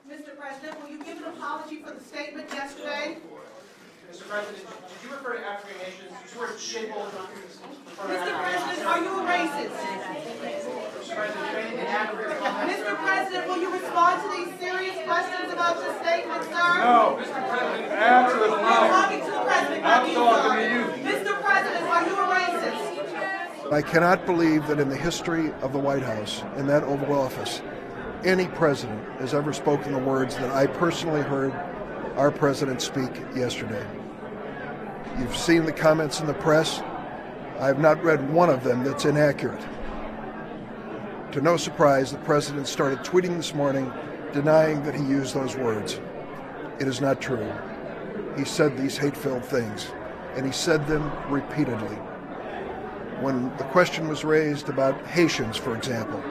Mr. President, will you give an apology for the statement yesterday? Mr. President, did you refer to African nations? You swear shithole. Mr. President, are you a racist? Mr. President, you anything to add to your comments? Mr. President, will you respond to these serious questions about your statement, sir? No. Mr. President, Absolutely I'm not. talking to the President, not I'm you, talking sir. to you. Mr. President, are you a racist? I cannot believe that in the history of the White House, in that Oval Office, any president has ever spoken the words that I personally heard our president speak yesterday. You've seen the comments in the press. I have not read one of them that's inaccurate. To no surprise, the president started tweeting this morning denying that he used those words. It is not true. He said these hate-filled things, and he said them repeatedly. When the question was raised about Haitians, for example,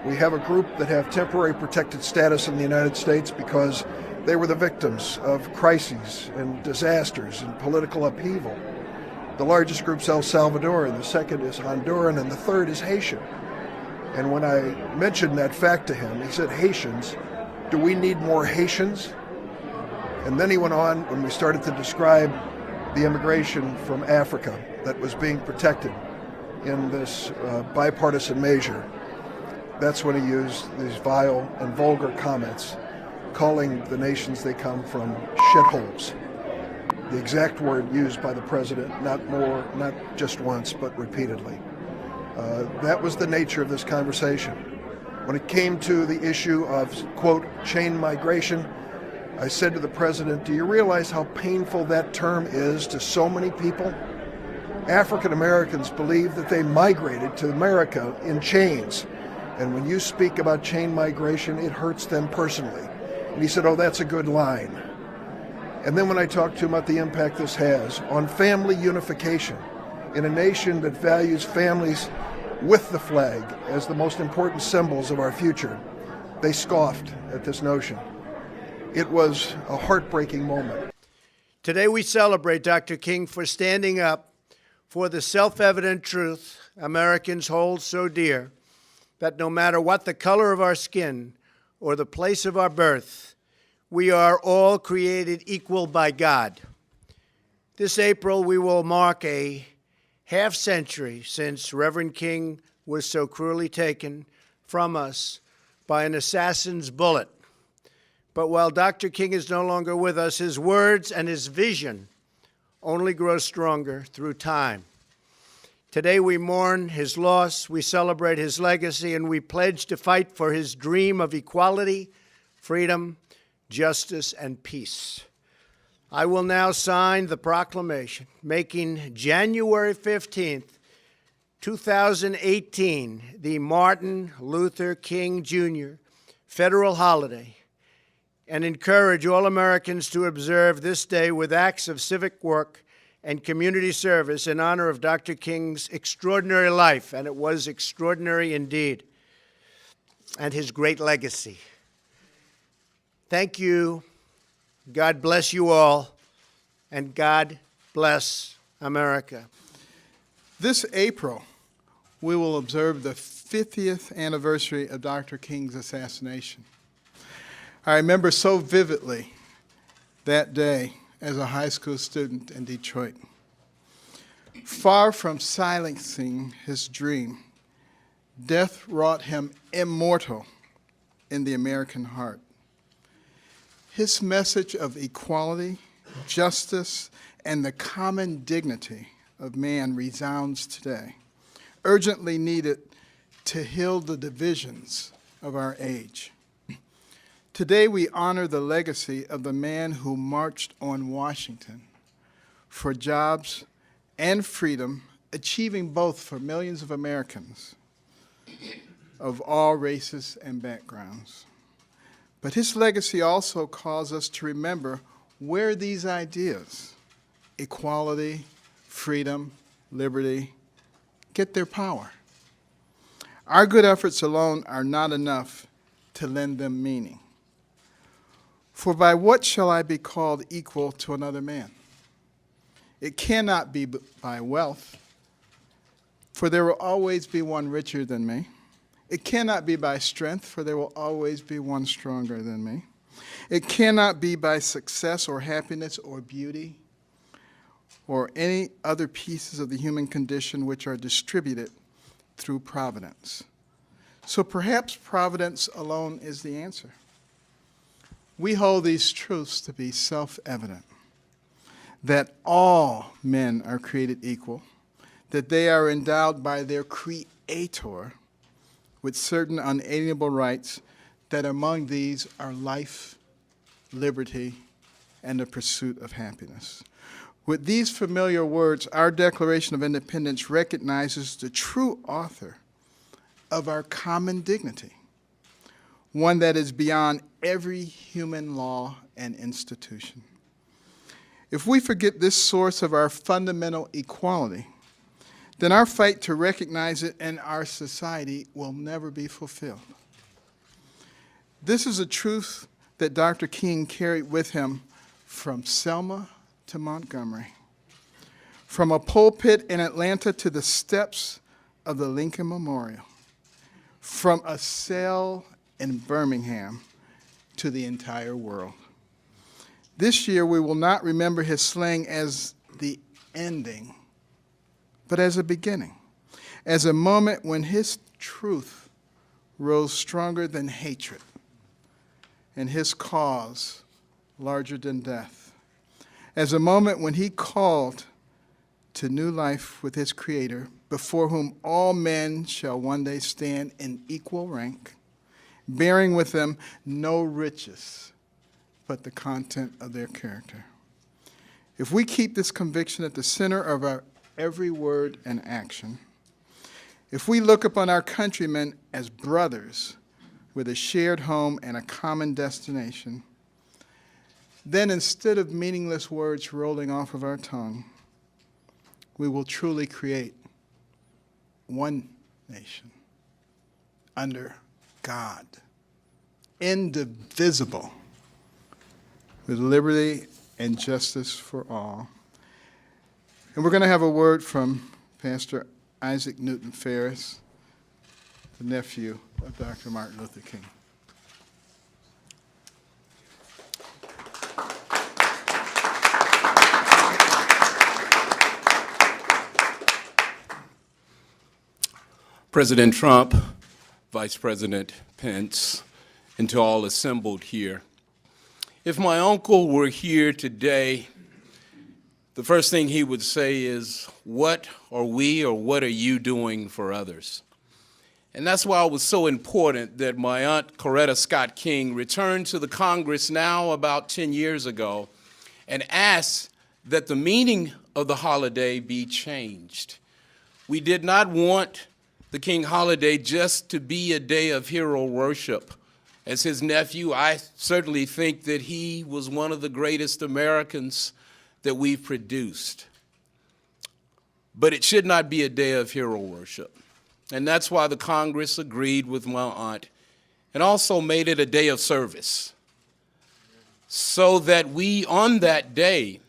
we have a group that have temporary protected status in the United States because they were the victims of crises and disasters and political upheaval. The largest group's El Salvadoran, the second is Honduran, and the third is Haitian. And when I mentioned that fact to him, he said, Haitians, do we need more Haitians? And then he went on when we started to describe the immigration from Africa that was being protected in this bipartisan measure. That's when he used these vile and vulgar comments, calling the nations they come from shitholes. The exact word used by the president, not just once, but repeatedly. That was the nature of this conversation. When it came to the issue of, quote, chain migration, I said to the president, do you realize how painful that term is to so many people? African Americans believe that they migrated to America in chains. And when you speak about chain migration, it hurts them personally. And he said, oh, that's a good line. And then when I talked to him about the impact this has on family unification in a nation that values families with the flag as the most important symbols of our future, they scoffed at this notion. It was a heartbreaking moment. Today we celebrate Dr. King for standing up for the self-evident truth Americans hold so dear, that no matter what the color of our skin or the place of our birth, we are all created equal by God. This April, we will mark a half-century since Reverend King was so cruelly taken from us by an assassin's bullet. But while Dr. King is no longer with us, his words and his vision only grow stronger through time. Today we mourn his loss, we celebrate his legacy, and we pledge to fight for his dream of equality, freedom, justice, and peace. I will now sign the proclamation making January 15th, 2018, the Martin Luther King Jr. federal holiday, and encourage all Americans to observe this day with acts of civic work and community service in honor of Dr. King's extraordinary life, and it was extraordinary indeed, and his great legacy. Thank you. God bless you all, and God bless America. This April, we will observe the 50th anniversary of Dr. King's assassination. I remember so vividly that day as a high school student in Detroit. Far from silencing his dream, death wrought him immortal in the American heart. His message of equality, justice, and the common dignity of man resounds today, urgently needed to heal the divisions of our age. Today we honor the legacy of the man who marched on Washington for jobs and freedom, achieving both for millions of Americans of all races and backgrounds. But his legacy also calls us to remember where these ideas, equality, freedom, liberty, get their power. Our good efforts alone are not enough to lend them meaning. For by what shall I be called equal to another man? It cannot be by wealth, for there will always be one richer than me. It cannot be by strength, for there will always be one stronger than me. It cannot be by success or happiness or beauty or any other pieces of the human condition which are distributed through providence. So perhaps providence alone is the answer. We hold these truths to be self-evident, that all men are created equal, that they are endowed by their Creator with certain unalienable rights, that among these are life, liberty, and the pursuit of happiness. With these familiar words, our Declaration of Independence recognizes the true author of our common dignity, one that is beyond every human law and institution. If we forget this source of our fundamental equality, then our fight to recognize it in our society will never be fulfilled. This is a truth that Dr. King carried with him from Selma to Montgomery, from a pulpit in Atlanta to the steps of the Lincoln Memorial, from a cell in Birmingham to the entire world. This year, we will not remember his slaying as the ending, but as a beginning, as a moment when his truth rose stronger than hatred and his cause larger than death, as a moment when he called to new life with his Creator, before whom all men shall one day stand in equal rank, bearing with them no riches but the content of their character. If we keep this conviction at the center of our every word and action, if we look upon our countrymen as brothers with a shared home and a common destination, then instead of meaningless words rolling off of our tongue, we will truly create one nation under God, indivisible, with liberty and justice for all. And we're going to have a word from Pastor Isaac Newton Ferris, the nephew of Dr. Martin Luther King. President Trump, Vice President Pence, and to all assembled here. If my uncle were here today, the first thing he would say is, what are we or what are you doing for others? And that's why it was so important that my aunt Coretta Scott King returned to the Congress now about 10 years ago and asked that the meaning of the holiday be changed. We did not want the King holiday just to be a day of hero worship. As his nephew, I certainly think that he was one of the greatest Americans that we've produced. But it should not be a day of hero worship. And that's why the Congress agreed with my aunt and also made it a day of service. So that we, on that day,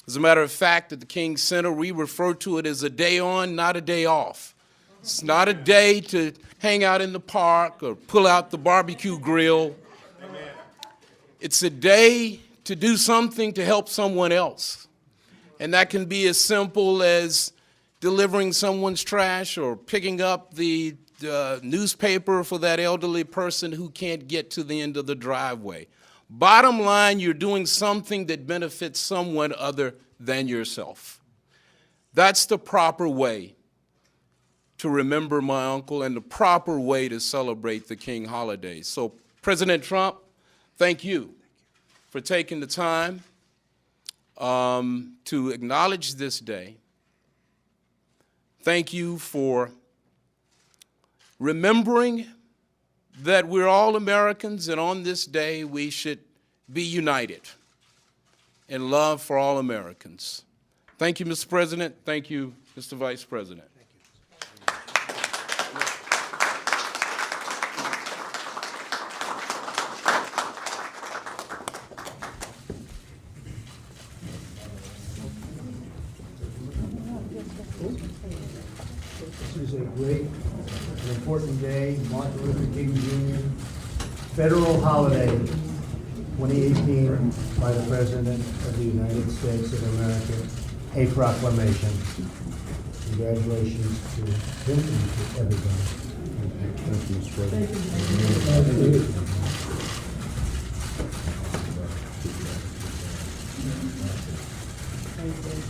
as a matter of fact, at the King Center, we refer to it as a day on, not a day off. It's not a day to hang out in the park or pull out the barbecue grill. Amen. It's a day to do something to help someone else. And that can be as simple as delivering someone's trash or picking up the newspaper for that elderly person who can't get to the end of the driveway. Bottom line, you're doing something that benefits someone other than yourself. That's the proper way to remember my uncle and the proper way to celebrate the King holiday. So, President Trump, thank you for taking the time to acknowledge this day. Thank you for remembering that we're all Americans, and on this day we should be united in love for all Americans. Thank you, Mr. President. Thank you, Mr. Vice President. This is a great and important day, Martin Luther King Jr. federal holiday 2018 by the President of the United States of America, a proclamation. Congratulations to him and to everybody. Thank you, Mr. President. Thank you.